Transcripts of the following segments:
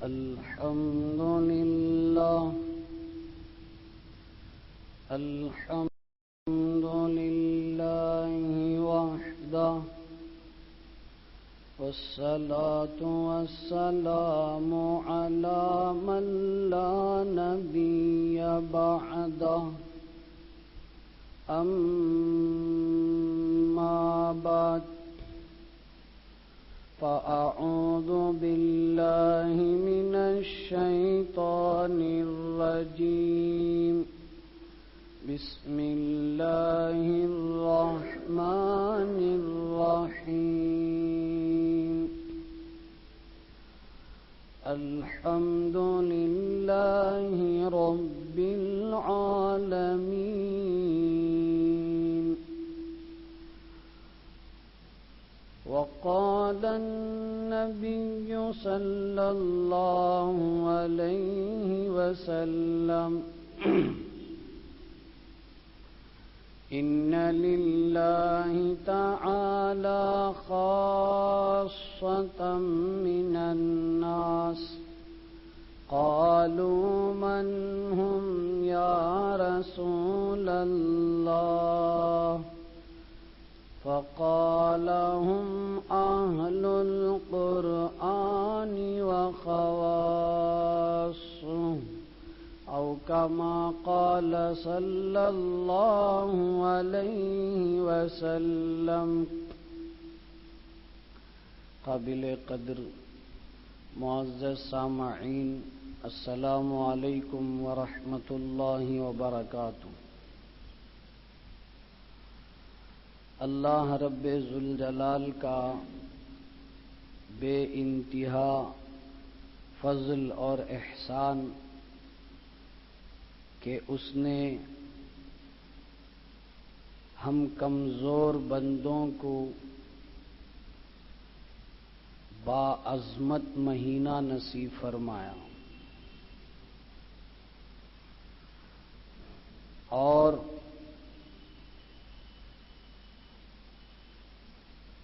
الحمد لله الحمد لله وحده والصلاة والسلام على من لا نبي بعده أما بعد فأعوذ بالله من الشيطان الرجيم بسم الله الرحمن الرحيم الحمد لله رب العالمين وقال النبي صلى الله عليه وسلم إن لله تعالى خاصة من الناس قالوا من هم يا رسول الله فقال هم أهل القرآن وخواصه أو كما قال صلى الله عليه وسلم. قابل قدر معزز سامعین، السلام علیکم ورحمۃ اللہ وبرکاتہ. اللہ رب ذوالجلال کا بے انتہا فضل اور احسان کہ اس نے ہم کمزور بندوں کو باعظمت مہینہ نصیب فرمایا اور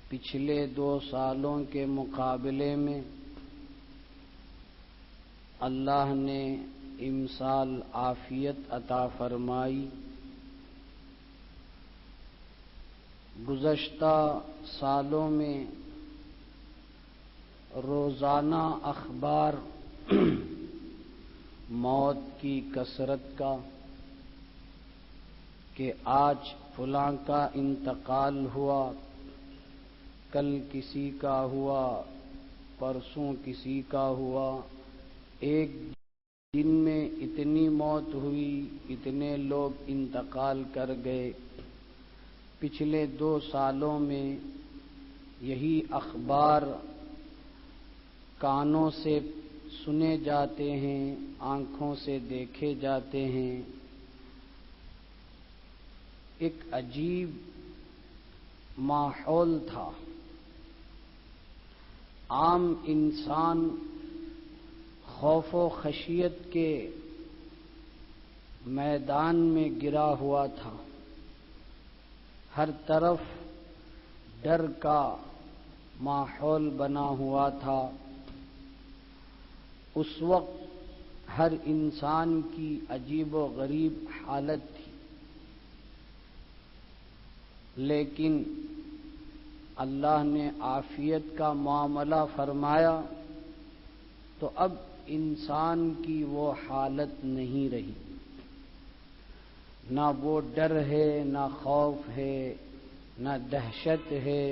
پچھلے 2 سالوں کے مقابلے میں اللہ نے امسال عافیت عطا فرمائی. گزشتہ سالوں میں روزانہ اخبار موت کی کثرت کا کہ آج فلاں کا انتقال ہوا، کل کسی کا ہوا، پرسوں کسی کا ہوا، ایک دن میں اتنی موت ہوئی، اتنے لوگ انتقال کر گئے. پچھلے 2 سالوں میں یہی اخبار کانوں سے سنے جاتے ہیں، آنکھوں سے دیکھے جاتے ہیں. ایک عجیب ماحول تھا. عام انسان خوف و خشیت کے میدان میں گرا ہوا تھا. ہر طرف ڈر کا ماحول بنا ہوا تھا. اس وقت ہر انسان کی عجیب و غریب حالت تھی، لیکن اللہ نے عافیت کا معاملہ فرمایا تو اب انسان کی وہ حالت نہیں رہی. نہ وہ ڈر ہے، نہ خوف ہے، نہ دہشت ہے.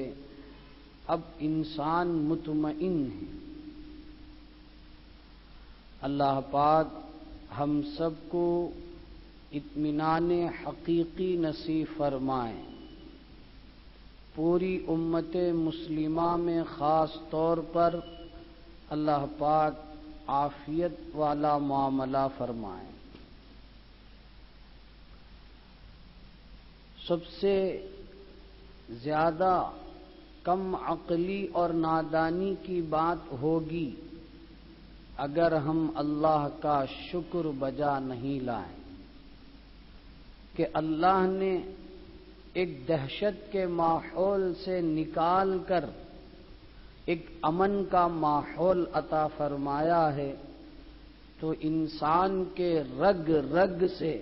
اب انسان مطمئن ہے. اللہ پاک ہم سب کو اطمینان حقیقی نصیب فرمائیں. پوری امت مسلمہ میں خاص طور پر اللہ پاک عافیت والا معاملہ فرمائیں. سب سے زیادہ کم عقلی اور نادانی کی بات ہوگی اگر ہم اللہ کا شکر بجا نہیں لائیں کہ اللہ نے ایک دہشت کے ماحول سے نکال کر ایک امن کا ماحول عطا فرمایا ہے، تو انسان کے رگ رگ سے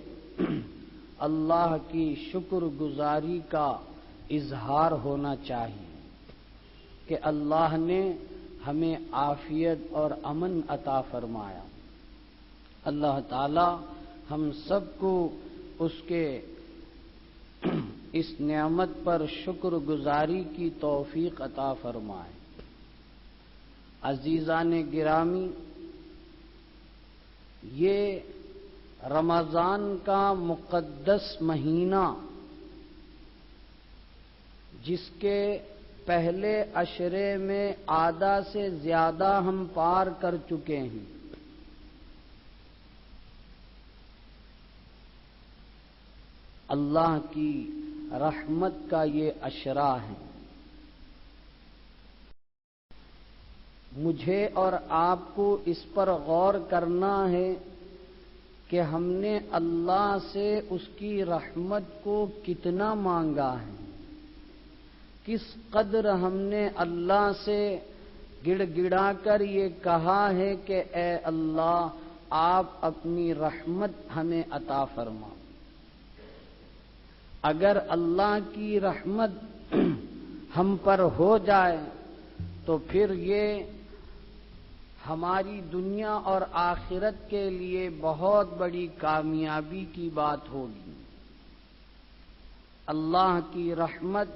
اللہ کی شکر گزاری کا اظہار ہونا چاہیے کہ اللہ نے ہمیں عافیت اور امن عطا فرمایا۔ اللہ تعالی ہم سب کو اس کے اس نعمت پر شکر گزاری کی توفیق عطا فرمائے۔ عزیزان گرامی، یہ رمضان کا مقدس مہینہ، جس کے پہلے عشرے میں آدھا سے زیادہ ہم پار کر چکے ہیں، اللہ کی رحمت کا یہ عشرہ ہے۔ مجھے اور آپ کو اس پر غور کرنا ہے کہ ہم نے اللہ سے اس کی رحمت کو کتنا مانگا ہے، کس قدر ہم نے اللہ سے گڑ گڑا کر یہ کہا ہے کہ اے اللہ آپ اپنی رحمت ہمیں عطا فرما۔ اگر اللہ کی رحمت ہم پر ہو جائے تو پھر یہ ہماری دنیا اور آخرت کے لیے بہت بڑی کامیابی کی بات ہوگی۔ اللہ کی رحمت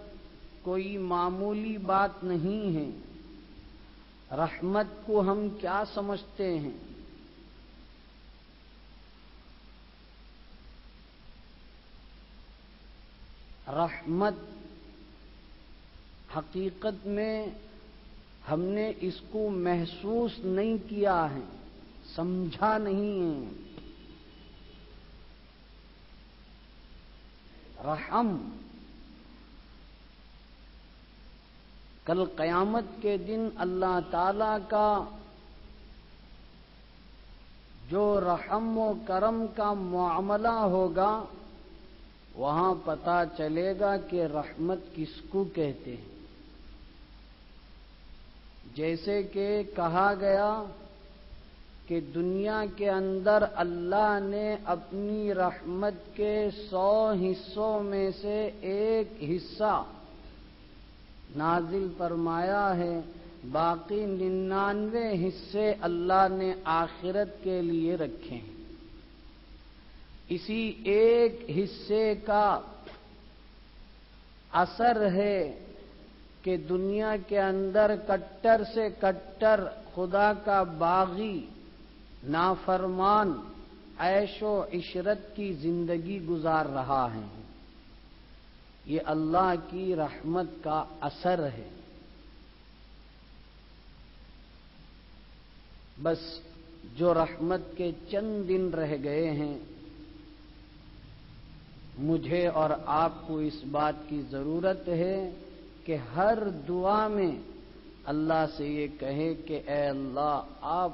کوئی معمولی بات نہیں ہے۔ رحمت کو ہم کیا سمجھتے ہیں؟ رحمت حقیقت میں ہم نے اس کو محسوس نہیں کیا ہے، سمجھا نہیں ہے۔ رحم کل قیامت کے دن اللہ تعالی کا جو رحم و کرم کا معاملہ ہوگا، وہاں پتہ چلے گا کہ رحمت کس کو کہتے ہیں۔ جیسے کہ کہا گیا کہ دنیا کے اندر اللہ نے اپنی رحمت کے 100 حصوں میں سے ایک حصہ نازل فرمایا ہے، باقی 99 حصے اللہ نے آخرت کے لیے رکھے ہیں۔ اسی ایک حصے کا اثر ہے کہ دنیا کے اندر کٹر سے کٹر خدا کا باغی نافرمان عیش و عشرت کی زندگی گزار رہا ہے۔ یہ اللہ کی رحمت کا اثر ہے۔ بس جو رحمت کے چند دن رہ گئے ہیں، مجھے اور آپ کو اس بات کی ضرورت ہے کہ ہر دعا میں اللہ سے یہ کہے کہ اے اللہ آپ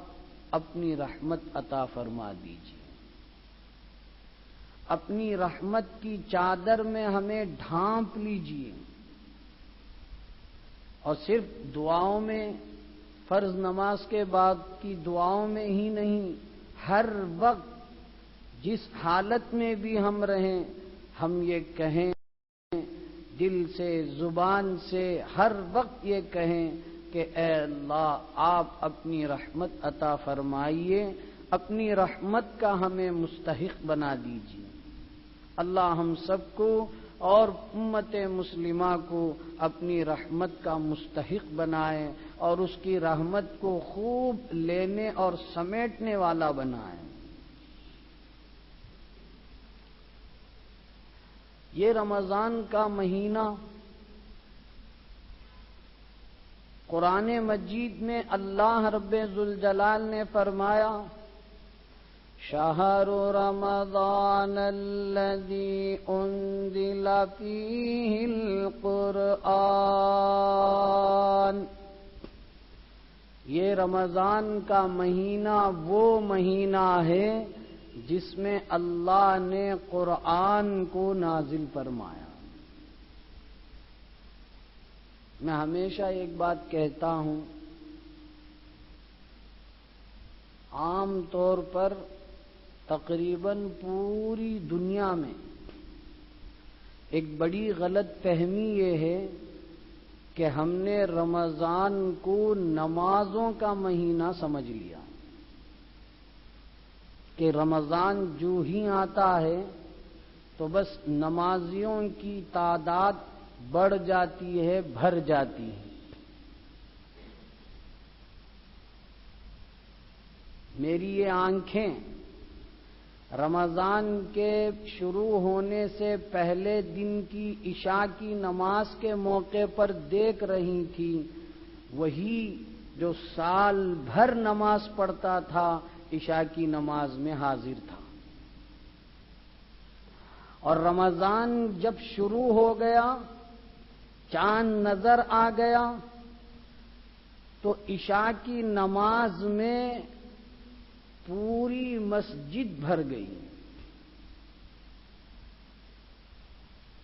اپنی رحمت عطا فرما دیجیے، اپنی رحمت کی چادر میں ہمیں ڈھانپ لیجیے۔ اور صرف دعاؤں میں، فرض نماز کے بعد کی دعاؤں میں ہی نہیں، ہر وقت جس حالت میں بھی ہم رہیں، ہم یہ کہیں، دل سے زبان سے ہر وقت یہ کہیں کہ اے اللہ آپ اپنی رحمت عطا فرمائیے، اپنی رحمت کا ہمیں مستحق بنا دیجیے۔ اللہ ہم سب کو اور امت مسلمہ کو اپنی رحمت کا مستحق بنائے اور اس کی رحمت کو خوب لینے اور سمیٹنے والا بنائے۔ یہ رمضان کا مہینہ قرآن مجید میں اللہ رب ذوالجلال نے فرمایا شہر رمضان الذی انزل فیہ القرآن، یہ رمضان کا مہینہ وہ مہینہ ہے جس میں اللہ نے قرآن کو نازل فرمایا۔ میں ہمیشہ ایک بات کہتا ہوں، عام طور پر تقریباً پوری دنیا میں ایک بڑی غلط فہمی یہ ہے کہ ہم نے رمضان کو نمازوں کا مہینہ سمجھ لیا، کہ رمضان جو ہی آتا ہے تو بس نمازیوں کی تعداد بڑھ جاتی ہے، بھر جاتی ہے۔ میری یہ آنکھیں رمضان کے شروع ہونے سے پہلے دن کی عشاء کی نماز کے موقع پر دیکھ رہی تھی، وہی جو سال بھر نماز پڑھتا تھا عشاء کی نماز میں حاضر تھا۔ اور رمضان جب شروع ہو گیا، چاند نظر آ گیا، تو عشاء کی نماز میں پوری مسجد بھر گئی۔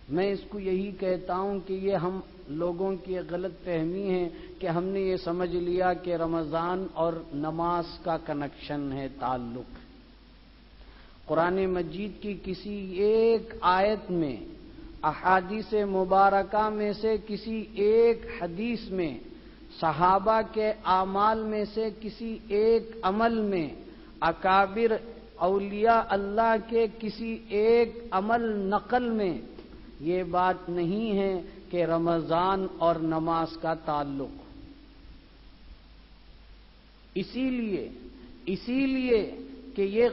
میں اس کو یہی کہتا ہوں کہ یہ ہم لوگوں کی غلط فہمی ہے کہ ہم نے یہ سمجھ لیا کہ رمضان اور نماز کا کنیکشن ہے، تعلق۔ قرآن مجید کی کسی ایک آیت میں، احادیث مبارکہ میں سے کسی ایک حدیث میں، صحابہ کے اعمال میں سے کسی ایک عمل میں، اکابر اولیاء اللہ کے کسی ایک عمل نقل میں یہ بات نہیں ہے کہ رمضان اور نماز کا تعلق۔ اسی لیے کہ یہ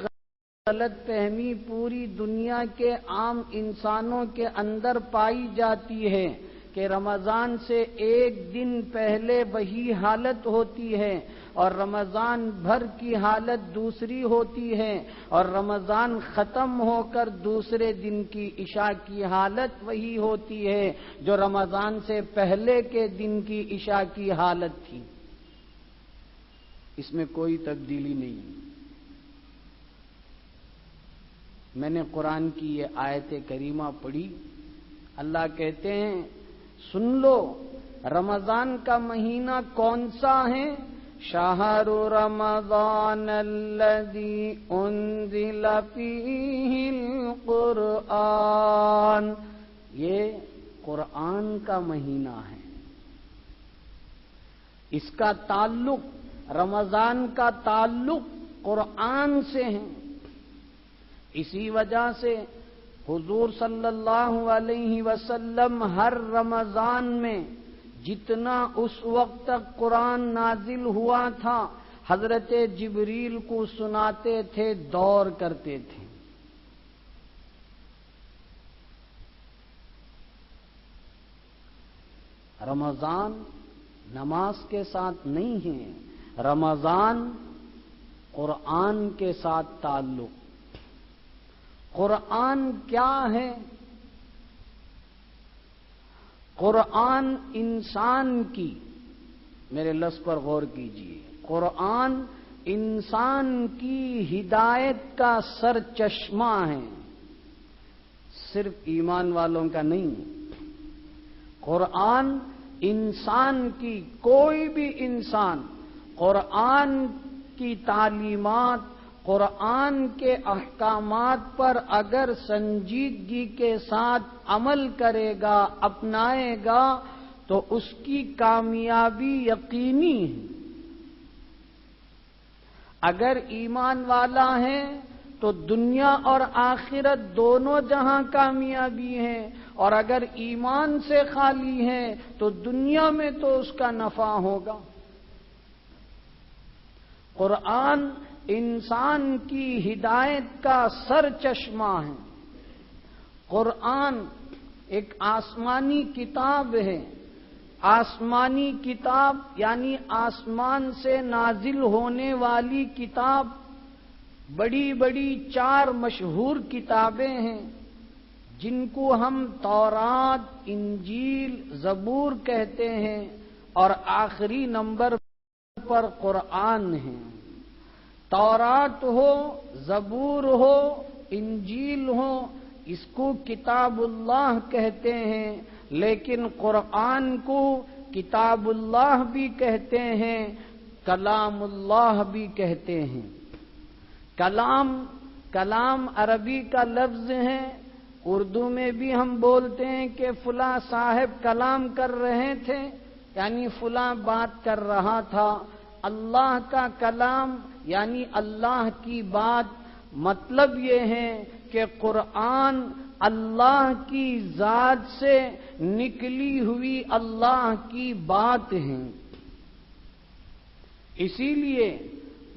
غلط فہمی پوری دنیا کے عام انسانوں کے اندر پائی جاتی ہے کہ رمضان سے ایک دن پہلے وہی حالت ہوتی ہے اور رمضان بھر کی حالت دوسری ہوتی ہے، اور رمضان ختم ہو کر دوسرے دن کی عشاء کی حالت وہی ہوتی ہے جو رمضان سے پہلے کے دن کی عشاء کی حالت تھی۔ اس میں کوئی تبدیلی نہیں۔ میں نے قرآن کی یہ آیت کریمہ پڑھی، اللہ کہتے ہیں سن لو رمضان کا مہینہ کون سا ہے؟ شہر رمضان الذی انزل فیہ القرآن، یہ قرآن کا مہینہ ہے۔ اس کا تعلق، رمضان کا تعلق قرآن سے ہے۔ اسی وجہ سے حضور صلی اللہ علیہ وسلم ہر رمضان میں جتنا اس وقت تک قرآن نازل ہوا تھا حضرت جبریل کو سناتے تھے، دور کرتے تھے۔ رمضان نماز کے ساتھ نہیں ہے، رمضان قرآن کے ساتھ تعلق۔ قرآن کیا ہے؟ قرآن انسان کی، میرے لفظ پر غور کیجیے، قرآن انسان کی ہدایت کا سر چشمہ ہے، صرف ایمان والوں کا نہیں۔ قرآن انسان کی، کوئی بھی انسان قرآن کی تعلیمات، قرآن کے احکامات پر اگر سنجیدگی کے ساتھ عمل کرے گا، اپنائے گا، تو اس کی کامیابی یقینی ہے۔ اگر ایمان والا ہے تو دنیا اور آخرت دونوں جہاں کامیابی ہے، اور اگر ایمان سے خالی ہے تو دنیا میں تو اس کا نفع ہوگا۔ قرآن انسان کی ہدایت کا سر چشمہ ہے۔ قرآن ایک آسمانی کتاب ہے۔ آسمانی کتاب یعنی آسمان سے نازل ہونے والی کتاب، بڑی بڑی 4 مشہور کتابیں ہیں جن کو ہم تورات، انجیل، زبور کہتے ہیں، اور آخری نمبر پر قرآن ہے۔ تورات ہو، زبور ہو، انجیل ہو، اس کو کتاب اللہ کہتے ہیں، لیکن قرآن کو کتاب اللہ بھی کہتے ہیں، کلام اللہ بھی کہتے ہیں۔ کلام عربی کا لفظ ہے، اردو میں بھی ہم بولتے ہیں کہ فلاں صاحب کلام کر رہے تھے، یعنی فلاں بات کر رہا تھا۔ اللہ کا کلام یعنی اللہ کی بات، مطلب یہ ہے کہ قرآن اللہ کی ذات سے نکلی ہوئی اللہ کی بات ہے۔ اسی لیے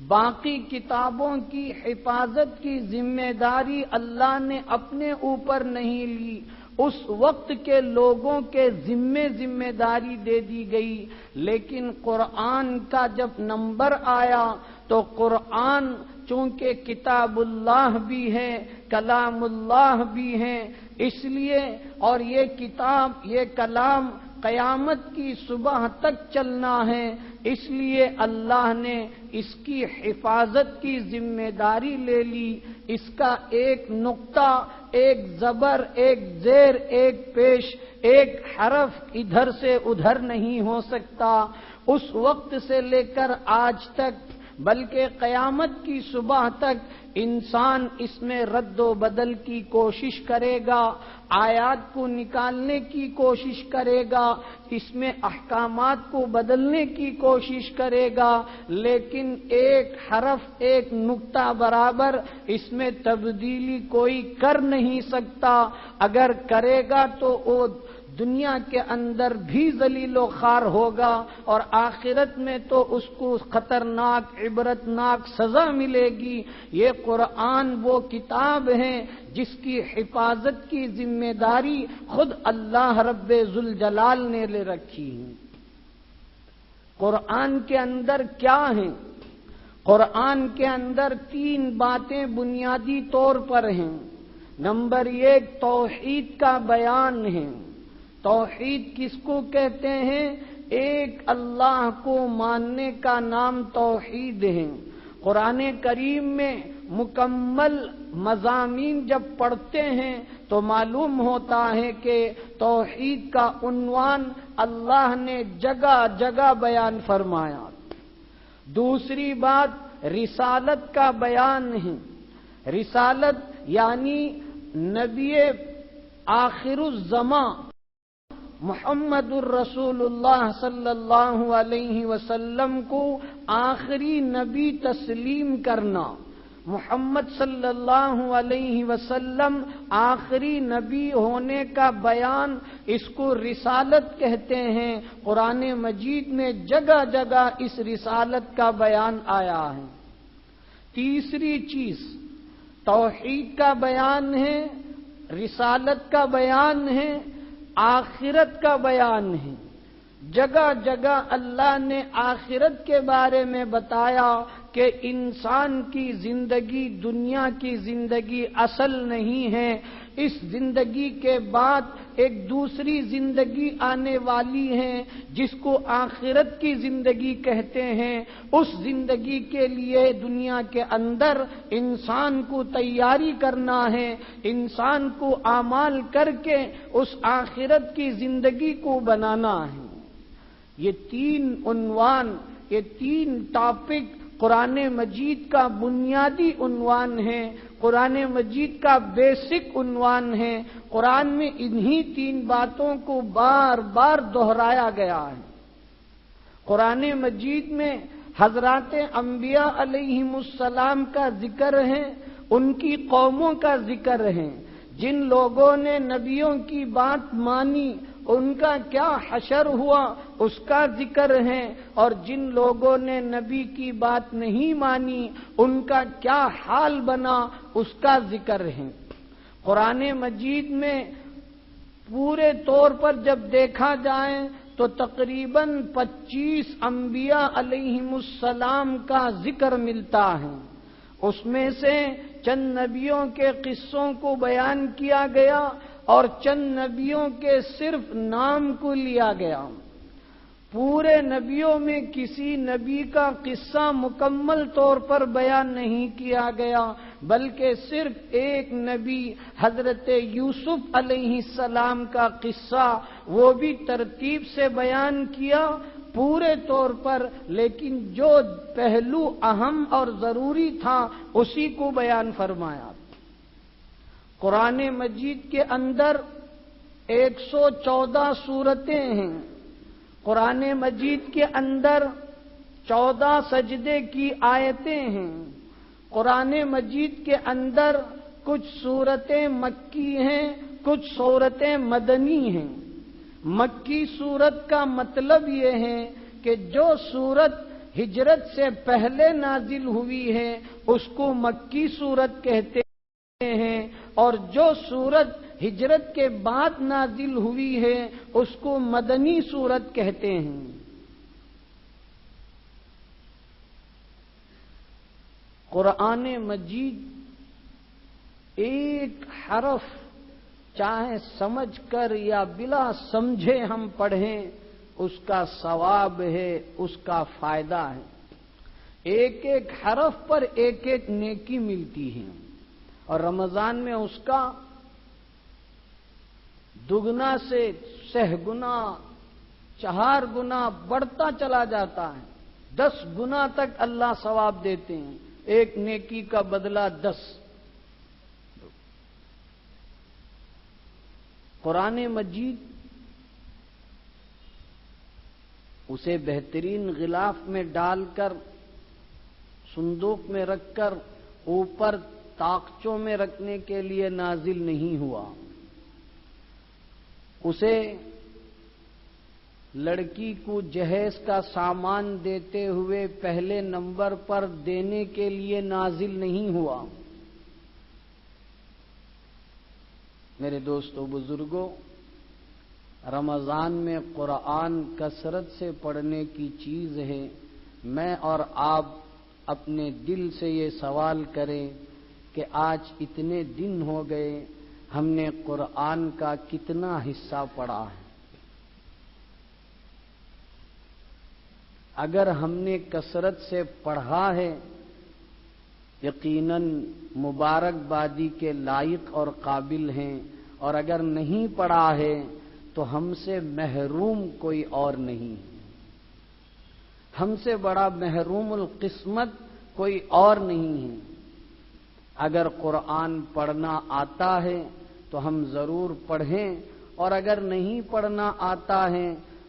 باقی کتابوں کی حفاظت کی ذمہ داری اللہ نے اپنے اوپر نہیں لی، اس وقت کے لوگوں کے ذمہ داری دے دی گئی۔ لیکن قرآن کا جب نمبر آیا تو قرآن چونکہ کتاب اللہ بھی ہے، کلام اللہ بھی ہے، اس لیے اور یہ کتاب، یہ کلام قیامت کی صبح تک چلنا ہے، اس لیے اللہ نے اس کی حفاظت کی ذمہ داری لے لی۔ اس کا ایک نقطہ، ایک زبر، ایک زیر، ایک پیش، ایک حرف ادھر سے ادھر نہیں ہو سکتا۔ اس وقت سے لے کر آج تک، بلکہ قیامت کی صبح تک انسان اس میں رد و بدل کی کوشش کرے گا، آیات کو نکالنے کی کوشش کرے گا، اس میں احکامات کو بدلنے کی کوشش کرے گا، لیکن ایک حرف، ایک نقطہ برابر اس میں تبدیلی کوئی کر نہیں سکتا۔ اگر کرے گا تو وہ دنیا کے اندر بھی ذلیل و خوار ہوگا، اور آخرت میں تو اس کو خطرناک، عبرتناک سزا ملے گی۔ یہ قرآن وہ کتاب ہے جس کی حفاظت کی ذمہ داری خود اللہ رب ذوالجلال نے لے رکھی ہے۔ قرآن کے اندر کیا ہیں؟ قرآن کے اندر 3 باتیں بنیادی طور پر ہیں۔ نمبر 1 توحید کا بیان ہے۔ توحید کس کو کہتے ہیں؟ ایک اللہ کو ماننے کا نام توحید ہے۔ قرآن کریم میں مکمل مضامین جب پڑھتے ہیں تو معلوم ہوتا ہے کہ توحید کا عنوان اللہ نے جگہ جگہ بیان فرمایا۔ دوسری بات رسالت کا بیان ہے۔ رسالت یعنی نبی آخر الزماں محمد الرسول اللہ صلی اللہ علیہ وسلم کو آخری نبی تسلیم کرنا۔ محمد صلی اللہ علیہ وسلم آخری نبی ہونے کا بیان، اس کو رسالت کہتے ہیں۔ قرآن مجید میں جگہ جگہ اس رسالت کا بیان آیا ہے۔ تیسری چیز توحید کا بیان ہے، رسالت کا بیان ہے، آخرت کا بیان ہے۔ جگہ جگہ اللہ نے آخرت کے بارے میں بتایا کہ انسان کی زندگی دنیا کی زندگی اصل نہیں ہے، اس زندگی کے بعد ایک دوسری زندگی آنے والی ہے جس کو آخرت کی زندگی کہتے ہیں۔ اس زندگی کے لیے دنیا کے اندر انسان کو تیاری کرنا ہے، انسان کو اعمال کر کے اس آخرت کی زندگی کو بنانا ہے۔ یہ 3 عنوان، یہ 3 ٹاپک قرآن مجید کا بنیادی عنوان ہے، قرآن مجید کا بیسک عنوان ہے۔ قرآن میں انہی 3 باتوں کو بار بار دہرایا گیا ہے۔ قرآن مجید میں حضرات انبیاء علیہم السلام کا ذکر ہے، ان کی قوموں کا ذکر ہے۔ جن لوگوں نے نبیوں کی بات مانی ان کا کیا حشر ہوا اس کا ذکر ہے، اور جن لوگوں نے نبی کی بات نہیں مانی ان کا کیا حال بنا اس کا ذکر ہے۔ قرآن مجید میں پورے طور پر جب دیکھا جائے تو تقریباً 25 انبیاء علیہم السلام کا ذکر ملتا ہے۔ اس میں سے چند نبیوں کے قصوں کو بیان کیا گیا اور چند نبیوں کے صرف نام کو لیا گیا۔ پورے نبیوں میں کسی نبی کا قصہ مکمل طور پر بیان نہیں کیا گیا، بلکہ صرف ایک نبی حضرت یوسف علیہ السلام کا قصہ، وہ بھی ترتیب سے بیان کیا پورے طور پر، لیکن جو پہلو اہم اور ضروری تھا اسی کو بیان فرمایا۔ قرآن مجید کے اندر 114 سورتیں ہیں، قرآن مجید کے اندر 14 سجدے کی آیتیں ہیں، قرآن مجید کے اندر کچھ سورتیں مکی ہیں، کچھ سورتیں مدنی ہیں۔ مکی سورت کا مطلب یہ ہے کہ جو سورت ہجرت سے پہلے نازل ہوئی ہے اس کو مکی سورت کہتے ہیں، اور جو سورت ہجرت کے بعد نازل ہوئی ہے اس کو مدنی سورت کہتے ہیں۔ قرآن مجید ایک حرف چاہے سمجھ کر یا بلا سمجھے ہم پڑھیں اس کا ثواب ہے، اس کا فائدہ ہے۔ ایک ایک حرف پر ایک ایک نیکی ملتی ہے، اور رمضان میں اس کا دگنا سے 6 گنا 4 گنا بڑھتا چلا جاتا ہے، 10 گنا تک اللہ ثواب دیتے ہیں، ایک نیکی کا بدلہ 10۔ قرآن مجید اسے بہترین غلاف میں ڈال کر صندوق میں رکھ کر اوپر طاقچوں میں رکھنے کے لیے نازل نہیں ہوا، اسے لڑکی کو جہیز کا سامان دیتے ہوئے پہلے نمبر پر دینے کے لیے نازل نہیں ہوا۔ میرے دوستو بزرگوں، رمضان میں قرآن کثرت سے پڑھنے کی چیز ہے۔ میں اور آپ اپنے دل سے یہ سوال کریں کہ آج اتنے دن ہو گئے، ہم نے قرآن کا کتنا حصہ پڑھا ہے؟ اگر ہم نے کثرت سے پڑھا ہے، یقیناً مبارکبادی کے لائق اور قابل ہیں، اور اگر نہیں پڑھا ہے تو ہم سے محروم کوئی اور نہیں، ہم سے بڑا محروم القسمت کوئی اور نہیں ہے۔ اگر قرآن پڑھنا آتا ہے تو ہم ضرور پڑھیں، اور اگر نہیں پڑھنا آتا ہے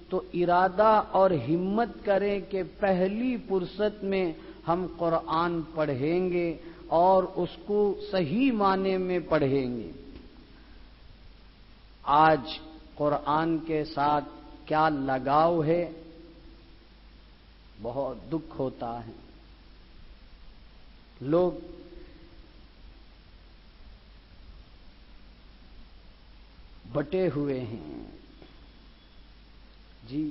تو ارادہ اور ہمت کریں کہ پہلی فرصت میں ہم قرآن پڑھیں گے اور اس کو صحیح معنی میں پڑھیں گے۔ آج قرآن کے ساتھ کیا لگاؤ ہے، بہت دکھ ہوتا ہے۔ لوگ بٹے ہوئے ہیں جی،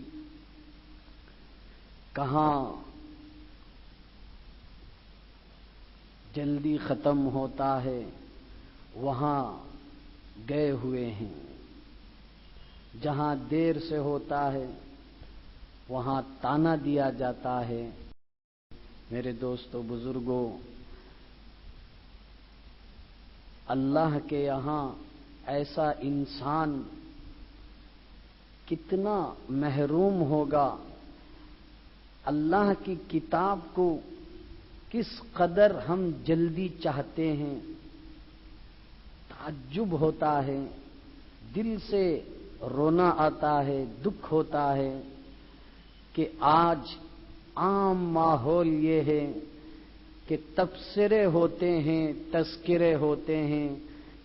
کہاں جلدی ختم ہوتا ہے وہاں گئے ہوئے ہیں، جہاں دیر سے ہوتا ہے وہاں تانا دیا جاتا ہے۔ میرے دوستو بزرگوں، اللہ کے یہاں ایسا انسان کتنا محروم ہوگا، اللہ کی کتاب کو کس قدر ہم جلدی چاہتے ہیں، تعجب ہوتا ہے، دل سے رونا آتا ہے، دکھ ہوتا ہے کہ آج عام ماحول یہ ہے کہ تبصرے ہوتے ہیں، تذکرے ہوتے ہیں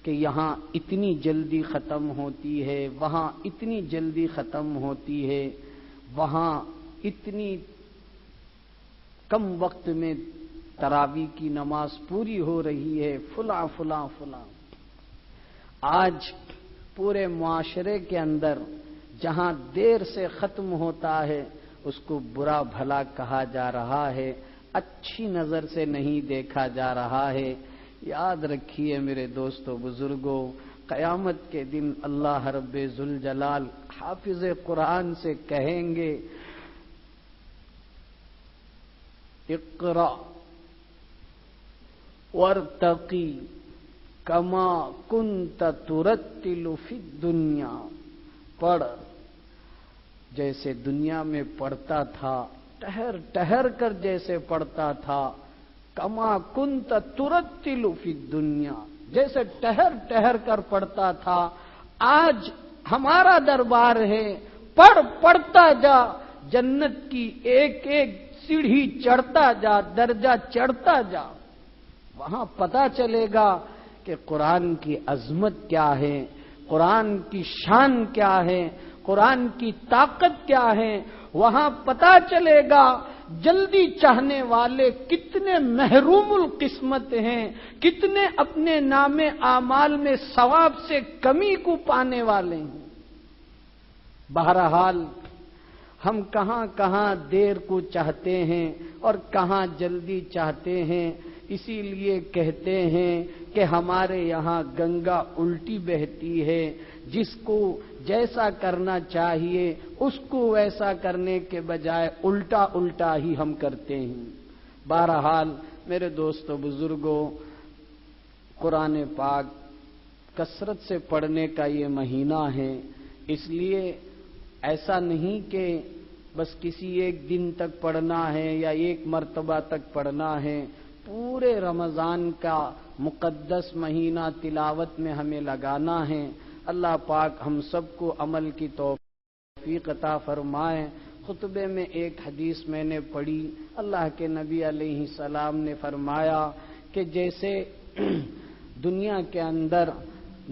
کہ یہاں اتنی جلدی ختم ہوتی ہے، وہاں اتنی جلدی ختم ہوتی ہے، وہاں اتنی کم وقت میں تراویح کی نماز پوری ہو رہی ہے، فلاں فلاں فلاں۔ آج پورے معاشرے کے اندر جہاں دیر سے ختم ہوتا ہے اس کو برا بھلا کہا جا رہا ہے، اچھی نظر سے نہیں دیکھا جا رہا ہے۔ یاد رکھیے میرے دوستو بزرگوں، قیامت کے دن اللہ رب ذوالجلال حافظ قرآن سے کہیں گے، اقرا وارتقی کما کنت ترتل فی الدنیا، پڑھ جیسے دنیا میں پڑھتا تھا، ٹہر ٹہر کر جیسے پڑھتا تھا، کما کنت ترتل فی الدنیا، جیسے ٹہر ٹہر کر پڑھتا تھا، آج ہمارا دربار ہے، پڑھ پڑھتا جا، جنت کی ایک ایک سیڑھی چڑھتا جا، درجہ چڑھتا جا، وہاں پتہ چلے گا کہ قرآن کی عظمت کیا ہے، قرآن کی شان کیا ہے، قرآن کی طاقت کیا ہے، وہاں پتہ چلے گا جلدی چاہنے والے کتنے محروم القسمت ہیں، کتنے اپنے نام اعمال میں ثواب سے کمی کو پانے والے ہیں۔ بہرحال ہم کہاں کہاں دیر کو چاہتے ہیں اور کہاں جلدی چاہتے ہیں، اسی لیے کہتے ہیں کہ ہمارے یہاں گنگا الٹی بہتی ہے، جس کو جیسا کرنا چاہیے اس کو ویسا کرنے کے بجائے الٹا الٹا ہی ہم کرتے ہیں۔ بہرحال میرے دوستو بزرگوں، قرآن پاک کثرت سے پڑھنے کا یہ مہینہ ہے، اس لیے ایسا نہیں کہ بس کسی ایک دن تک پڑھنا ہے یا ایک مرتبہ تک پڑھنا ہے، پورے رمضان کا مقدس مہینہ تلاوت میں ہمیں لگانا ہے۔ اللہ پاک ہم سب کو عمل کی توفیق عطا فرمائے۔ خطبے میں ایک حدیث میں نے پڑھی، اللہ کے نبی علیہ السلام نے فرمایا کہ جیسے دنیا کے اندر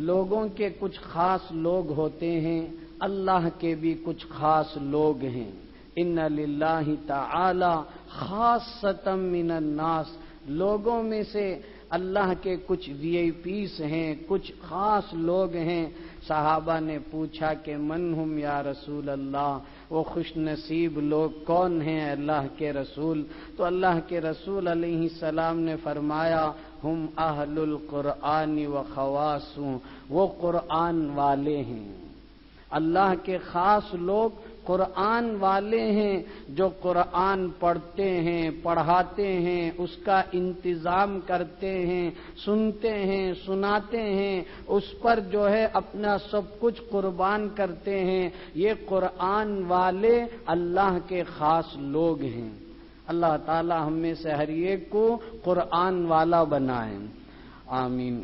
لوگوں کے کچھ خاص لوگ ہوتے ہیں، اللہ کے بھی کچھ خاص لوگ ہیں۔ ان للہ تعالی خاصۃ من الناس، لوگوں میں سے اللہ کے کچھ وی آئی پیز ہیں، کچھ خاص لوگ ہیں۔ صحابہ نے پوچھا کہ من ہم یا رسول اللہ، وہ خوش نصیب لوگ کون ہیں اللہ کے رسول؟ تو اللہ کے رسول علیہ السلام نے فرمایا ہم اہل القرآن و خواصو، وہ قرآن والے ہیں۔ اللہ کے خاص لوگ قرآن والے ہیں، جو قرآن پڑھتے ہیں، پڑھاتے ہیں، اس کا انتظام کرتے ہیں، سنتے ہیں، سناتے ہیں، اس پر جو ہے اپنا سب کچھ قربان کرتے ہیں، یہ قرآن والے اللہ کے خاص لوگ ہیں۔ اللہ تعالی ہم میں سے ہر ایک کو قرآن والا بنائیں، آمین۔